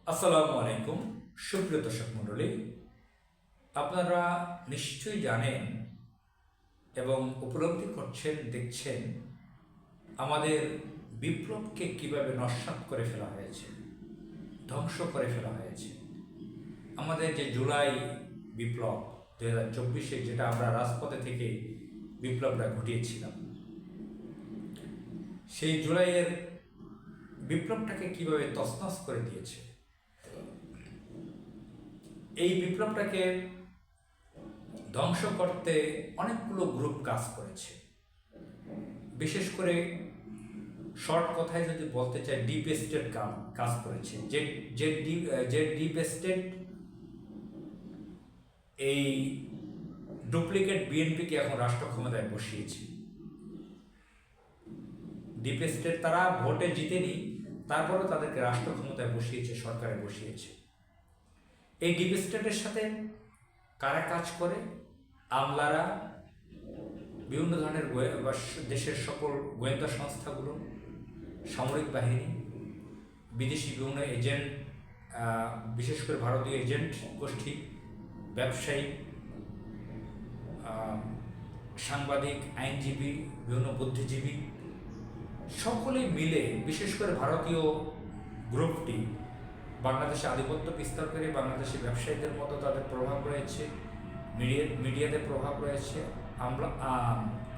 আসসালামু আলাইকুম, সুপ্রিয় দর্শক মণ্ডলী। আপনারা নিশ্চয়ই জানেন এবং উপলব্ধি করছেন, দেখছেন আমাদের বিপ্লবকে কিভাবে নস্যাৎ করে ফেলা হয়েছে, ধ্বংস করে ফেলা হয়েছে। আমাদের যে জুলাই বিপ্লব 2024-এ, যেটা আমরা রাজপথে থেকে বিপ্লবটা ঘটিয়েছিলাম, সেই জুলাইয়ের বিপ্লবটাকে কিভাবে তছনছ করে দিয়েছে। এই বিপ্লবটাকে ধ্বংস করতে অনেকগুলো গ্রুপ কাজ করেছে। বিশেষ করে শর্ট কথায় যদি বলতে চাই, ডিপ স্টেট কাজ করেছে। যে ডিপ স্টেট এই ডুপ্লিকেট বিএনপিকে এখন রাষ্ট্র ক্ষমতায় বসিয়েছে। ডিপ স্টেট তারা ভোটে জিতেনি, তারপরেও তাদেরকে রাষ্ট্র ক্ষমতায় বসিয়েছে, সরকারে বসিয়েছে। এই ডিপ স্টেটের সাথে কারা কাজ করে? আমলারা, বিভিন্ন ধরনের দেশের সকল গোয়েন্দা সংস্থাগুলো, সামরিক বাহিনী, বিদেশি বিভিন্ন এজেন্ট, বিশেষ করে ভারতীয় এজেন্ট গোষ্ঠী, ব্যবসায়ী, সাংবাদিক, আইনজীবী, বিভিন্ন বুদ্ধিজীবী, সকলে মিলে, বিশেষ করে ভারতীয় গ্রুপটি বাংলাদেশে আধিপত্য বিস্তার করে বাংলাদেশি ব্যবসায়ীদের মতো তাদের প্রভাব রয়েছে, মিডিয়াতে প্রভাব রয়েছে,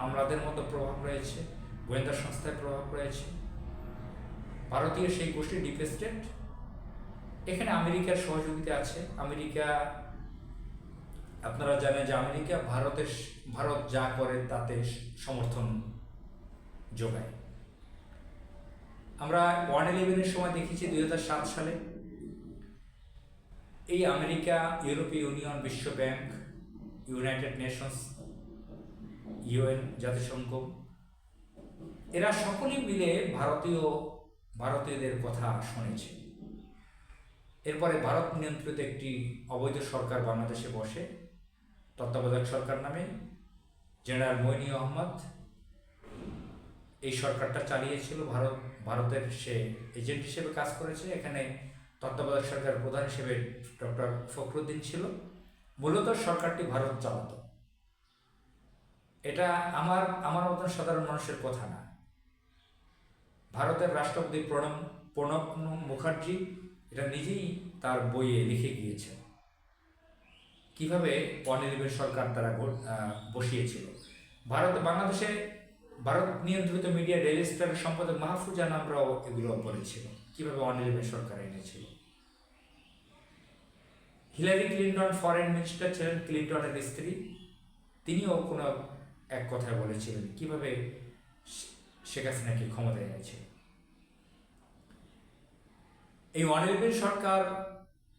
আমলাদের মতো প্রভাব রয়েছে, গোয়েন্দা সংস্থায় প্রভাব রয়েছে। ভারতীয় সেই গোষ্ঠী ডিপ স্টেট। এখানে আমেরিকার সহযোগিতা আছে। আমেরিকা, আপনারা জানেন যে আমেরিকা ভারত যা করে তাতে সমর্থন যোগায়। আমরা 9/11-এর সময় দেখেছি 2007 সালে এই আমেরিকা, ইউরোপীয় ইউনিয়ন, বিশ্ব ব্যাংক, ইউনাইটেড নেশনস, ইউএন, জাতিসংঘ, এরা সকলেই মিলে ভারতীয়দের কথা শুনেছে। এরপরে ভারত নিয়ন্ত্রিত একটি অবৈধ সরকার বাংলাদেশে বসে, তত্ত্বাবধায়ক সরকার নামে। জেনারেল মঈন আহমদ এই সরকারটা চালিয়েছিল। ভারতের সে এজেন্ট হিসেবে কাজ করেছে। এখানে তত্ত্বাবধায়ক সরকার প্রধান হিসেবে ডক্টর ফখরুদ্দিন ছিল। মূলত সরকারটি ভারত চালাত। এটা আমার মতন সাধারণ মানুষের কথা না। ভারতের রাষ্ট্রপতি প্রণব মুখার্জি এটা নিজেই তার বইয়ে লিখে গিয়েছেন কিভাবে 9/11 সরকার তারা বসিয়েছিল। বাংলাদেশে ভারত নিয়ন্ত্রিত মিডিয়া ডেইলি স্টারের সম্পাদক মাহফুজা নামরাও এগুলো বলেছিল কিভাবে 9/11 সরকার এনেছিল। হিলারি ক্লিন্টন ফরেন মিনিস্টার ছিলেন, ক্লিন্টনের স্ত্রী, তিনিও কোনো এক কথায় বলেছিলেন কিভাবে শেখ হাসিনাকে ক্ষমতায় এনেছে। এই 9/11 সরকার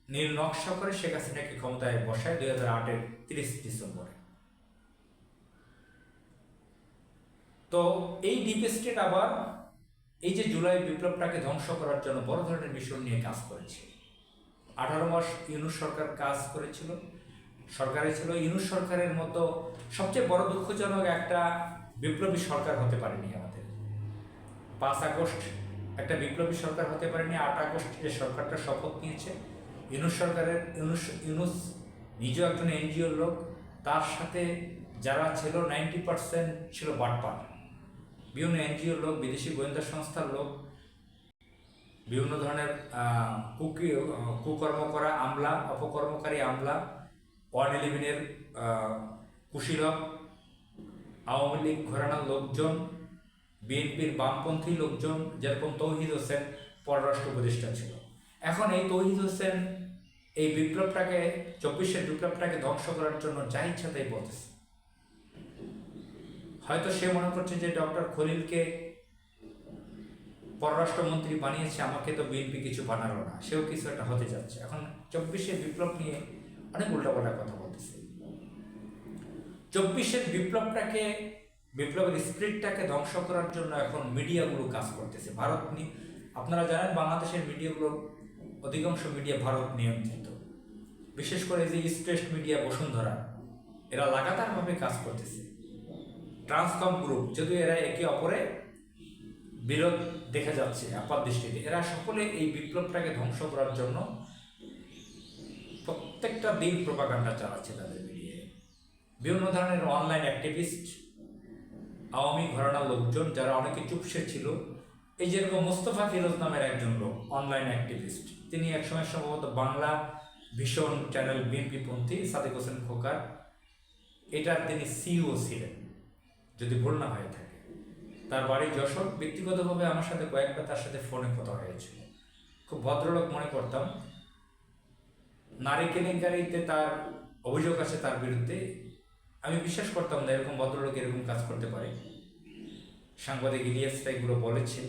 নীল নকশা করে শেখ হাসিনাকে ক্ষমতায় বসায় 2008-এর 30 ডিসেম্বরে। তো এই ডিপ স্টেট আবার এই যে জুলাই বিপ্লবটাকে ধ্বংস করার জন্য বড় ধরনের মিশন নিয়ে কাজ করেছে। 18 মাস ইউনূস সরকার কাজ করেছিল, সরকারে ছিল। ইউনূস সরকারের মতো সবচেয়ে বড় দুঃখজনক একটা বিপ্লবী সরকার হতে পারেনি আমাদের। 5 আগস্ট একটা বিপ্লবী সরকার হতে পারেনি। 8 আগস্ট যে সরকারটা শপথ নিয়েছে, ইউনূস নিজেও একজন এনজিওর লোক, তার সাথে যারা ছিল 90% ছিল বাটপার, বিভিন্ন এনজিওর লোক, বিদেশি গোয়েন্দা সংস্থার লোক, বিভিন্ন ধরনের কুকর্ম করা আমলা, অপকর্মকারী আমলা, 9/11-এর কুশীলক, আওয়ামী লীগ ঘরানার লোকজন, বিএনপির বামপন্থী লোকজন, যেরকম তৌহিদ হোসেন পররাষ্ট্র উপদেষ্টা ছিল। এখন এই তৌহিদ হোসেন এই বিপ্লবটাকে, 24-এর বিপ্লবটাকে ধ্বংস করার জন্য যা ইচ্ছা তাই বলতেছে। হয়তো সে মনে করছে যে ডক্টর খলিলকে পররাষ্ট্রমন্ত্রী বানিয়েছে, আমাকে তো বিএনপি কিছু বানালো না, সেও কিছু একটা হতে যাচ্ছে। এখন 24-এর বিপ্লব নিয়ে অনেক উল্টাপাল্টা কথা বলতেছে। 24-এর বিপ্লবের স্পিরিটটাকে ধ্বংস করার জন্য এখন মিডিয়াগুলো কাজ করতেছে। আপনারা জানেন বাংলাদেশের মিডিয়াগুলো, অধিকাংশ মিডিয়া ভারত নিয়ন্ত্রিত। বিশেষ করে যে ইস্ট মিডিয়া, বসুন্ধরা, এরা লাগাতারভাবে কাজ করতেছে। ট্রান্সকম গ্রুপ, যদিও এরা একে অপরে বিরোধ দেখা যাচ্ছে আপাত দৃষ্টিতে। এরা সকলে এই বিপ্লবটাকে ধ্বংস করার জন্য প্রত্যেকটা দিন প্রোপাগান্ডা চালাচ্ছে তাদের মিডিয়ায়। বিভিন্ন ধরনের অনলাইন অ্যাক্টিভিস্ট, আওয়ামী ঘরানার লোকজন যারা অনেকে চুপসে ছিল, এই যেরকম মোস্তফা ফিরোজ নামের একজন লোক অনলাইন অ্যাক্টিভিস্ট, তিনি একসময় সম্ভবত বাংলা ভীষণ চ্যানেল বিএনপিপন্থী সাদেক হোসেন খোকার এটার তিনি সিইও ছিলেন যদি ভুল না হয়ে থাকে। তার বাড়ি যশোর। ব্যক্তিগতভাবে আমার সাথে কয়েকবার তার সাথে ফোনে কথা হয়েছিল। খুব ভদ্রলোক মনে করতাম। নারী কেলেঙ্কারিতে তার অভিযোগ আছে তার বিরুদ্ধে। আমি বিশ্বাস করতাম না এরকম ভদ্রলোক এরকম কাজ করতে পারে। সাংবাদিক ইলিয়াসরা এগুলো বলেছে।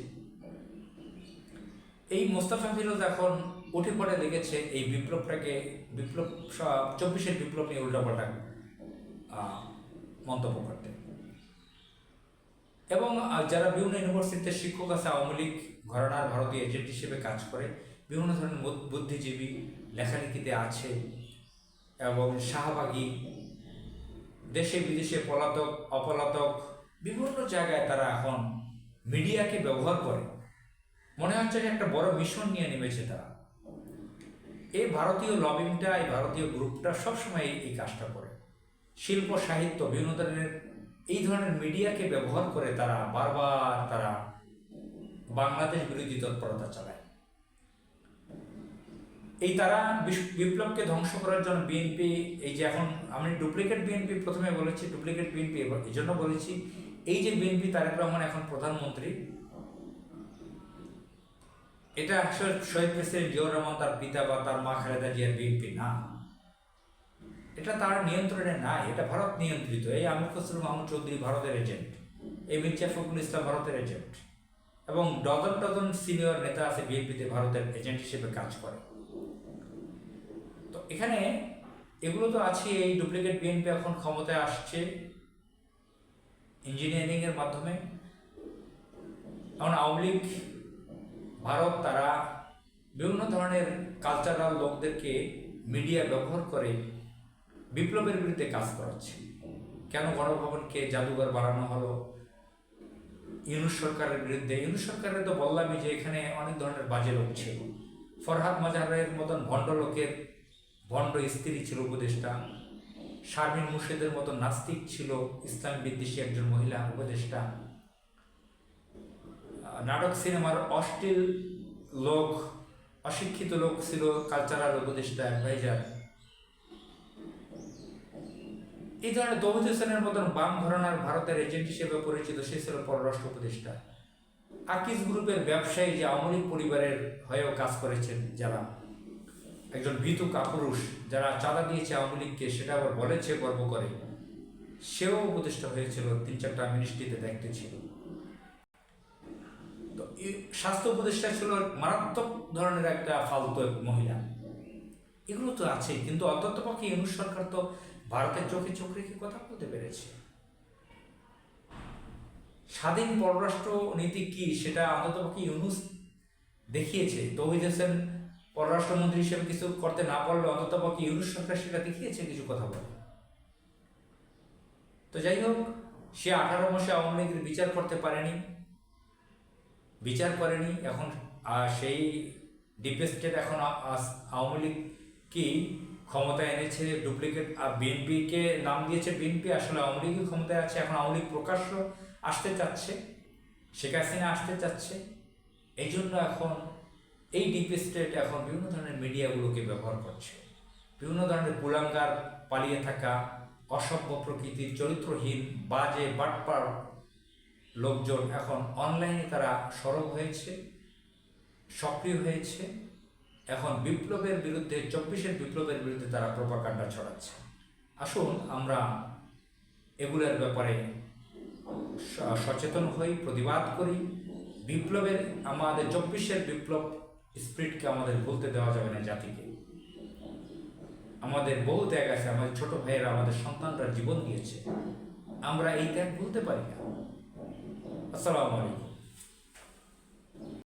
এই মোস্তফা ফিরোজ এখন উঠে পড়ে লেগেছে এই বিপ্লবটাকে, বিপ্লব 24-এর বিপ্লব নিয়ে উল্টাপাল্টা মন্তব্য করতে। এবং যারা বিভিন্ন ইউনিভার্সিটিতে শিক্ষক আছে, আওয়ামী লীগ ঘরানার ভারতীয় এজেন্ট হিসেবে কাজ করে, বিভিন্ন ধরনের বুদ্ধিজীবী লেখালেখিতে আছে এবং শাহবাগী, দেশে বিদেশে পলাতক অপলাতক বিভিন্ন জায়গায় তারা এখন মিডিয়াকে ব্যবহার করে। মনে হচ্ছে যে একটা বড় মিশন নিয়ে নেমেছে তারা। এই ভারতীয় লবিংটা, এই ভারতীয় গ্রুপটা সবসময় এই কাজটা করে। শিল্প সাহিত্য বিভিন্ন ধরনের এই ধরনের মিডিয়াকে ব্যবহার করে তারা বারবার তারা বাংলাদেশ বিরোধী তৎপরতা চালায়। এই তারা বিপ্লবকে ধ্বংস করার জন্য বিএনপি, এই যে এখন আমি ডুপ্লিকেট বিএনপি প্রথমে বলেছি, ডুপ্লিকেট বিএনপি এই জন্য বলেছি, এই যে বিএনপি তারেক রহমান এখন প্রধানমন্ত্রী, এটা শহীদ প্রেসিডেন্ট জিয়াউর রহমান তার পিতা বা তার মা খালেদা জিয়ার বিএনপি না, এটা তার নিয়ন্ত্রণে নাই, এটা ভারত নিয়ন্ত্রিত। এই আমির খসরু মাহমুদ চৌধুরী ভারতের এজেন্ট, এই মির্জা ফখরুল ইসলাম ভারতের এজেন্ট, এবং ডজন ডজন সিনিয়র নেতা আছে বিএনপিতে ভারতের এজেন্ট হিসেবে কাজ করে। তো এখানে এগুলো তো আছে। এই ডুপ্লিকেট বিএনপি এখন ক্ষমতায় আসছে ইঞ্জিনিয়ারিং এর মাধ্যমে। এখন আওয়ামী লীগ ভারত তারা বিভিন্ন ধরনের কালচারাল লোকদেরকে মিডিয়া ব্যবহার করে বিপ্লবের বিরুদ্ধে কাজ করাচ্ছে। কেন গণভবনকে জাদুঘর বানানো হলো ইউনূস সরকারের বিরুদ্ধে? ইউনূস সরকারের তো বললামই যে এখানে অনেক ধরনের বাজে লোক ছিল। ফরহাদ মাজাহারের মতন ভণ্ড লোকের ভণ্ড স্ত্রী ছিল উপদেষ্টা, শারমিন মুর্শিদের মতো নাস্তিক ছিল ইসলাম বিদ্বেষী একজন মহিলা উপদেষ্টা, নাটক সিনেমার অশ্লীল লোক, অশিক্ষিত লোক ছিল কালচারাল উপদেষ্টা অ্যাডভাইজার। এই ধরনের তৌহিদ হোসেনের মতন বাম ঘরানার ভারতের এজেন্ট হিসেবে পরিচিত, সে ছিল পররাষ্ট্র উপদেষ্টা। আকিজ গ্রুপের ব্যবসায়ী যে আওয়ামী লীগ পরিবারের হয়েও কাজ করেছেন, যারা একজন ভীতু কাপুরুষ, যারা চাঁদা দিয়েছে আওয়ামী লীগকে সেটা আবার বলেছে গর্ব করে, সেও উপদেষ্টা হয়েছিল, 3-4টা মিনিস্ট্রিতে দায়িত্ব ছিল। তো স্বাস্থ্য উপদেষ্টা ছিল মারাত্মক ধরনের একটা ফালতু মহিলা। এগুলো তো আছে, কিন্তু অন্ততপক্ষে ইউনূস সরকার তো ভারতের চোখে চোখ রেখে কথা বলতে পেরেছে। স্বাধীন পররাষ্ট্র নীতি কি সেটা অন্ততপক্ষে ইউনূস দেখিয়েছে। তৌহিদ হোসেন পররাষ্ট্রমন্ত্রী হিসেবে কিছু করতে না পারলে অন্ততপক্ষে ইউনূস সরকার সেটা দেখিয়েছে কিছু কথা বলে। তো যাই হোক, সে 18 মাসে আওয়ামী লীগের বিচার করতে পারেনি, বিচার করেনি। এখন সেই ডিপ স্টেট এখন আওয়ামী লীগ কি ক্ষমতায় এনেছে, ডুপ্লিকেট বিএনপিকে নাম দিয়েছে বিএনপি, আসলে আওয়ামী লীগই ক্ষমতায় আছে। এখন আওয়ামী লীগ প্রকাশ্য আসতে চাচ্ছে, শেখ হাসিনা আসতে চাচ্ছে। এই জন্য এখন এই ডিপ স্টেট এখন বিভিন্ন ধরনের মিডিয়াগুলোকে ব্যবহার করছে। বিভিন্ন ধরনের কুলাঙ্গার, পালিয়ে থাকা, অসভ্য প্রকৃতির, চরিত্রহীন, বাজে বাটপার লোকজন এখন অনলাইনে তারা সরব হয়েছে, সক্রিয় হয়েছে। এখন বিপ্লবের বিরুদ্ধে, 24-এর বিপ্লবের বিরুদ্ধে তারা প্রোপাগান্ডা ছড়াচ্ছে। আসুন আমরা এগুলোর ব্যাপারে সচেতন হই, প্রতিবাদ করি। বিপ্লবের, আমাদের 24-এর বিপ্লব স্পিরিটকে আমাদের ভুলতে দেওয়া যাবে না জাতিকে। আমাদের বহু ত্যাগ আছে, আমাদের ছোট ভাইয়েরা, আমাদের সন্তানরা জীবন দিয়েছে, আমরা এই ত্যাগ ভুলতে পারি না। আসসালামু আলাইকুম।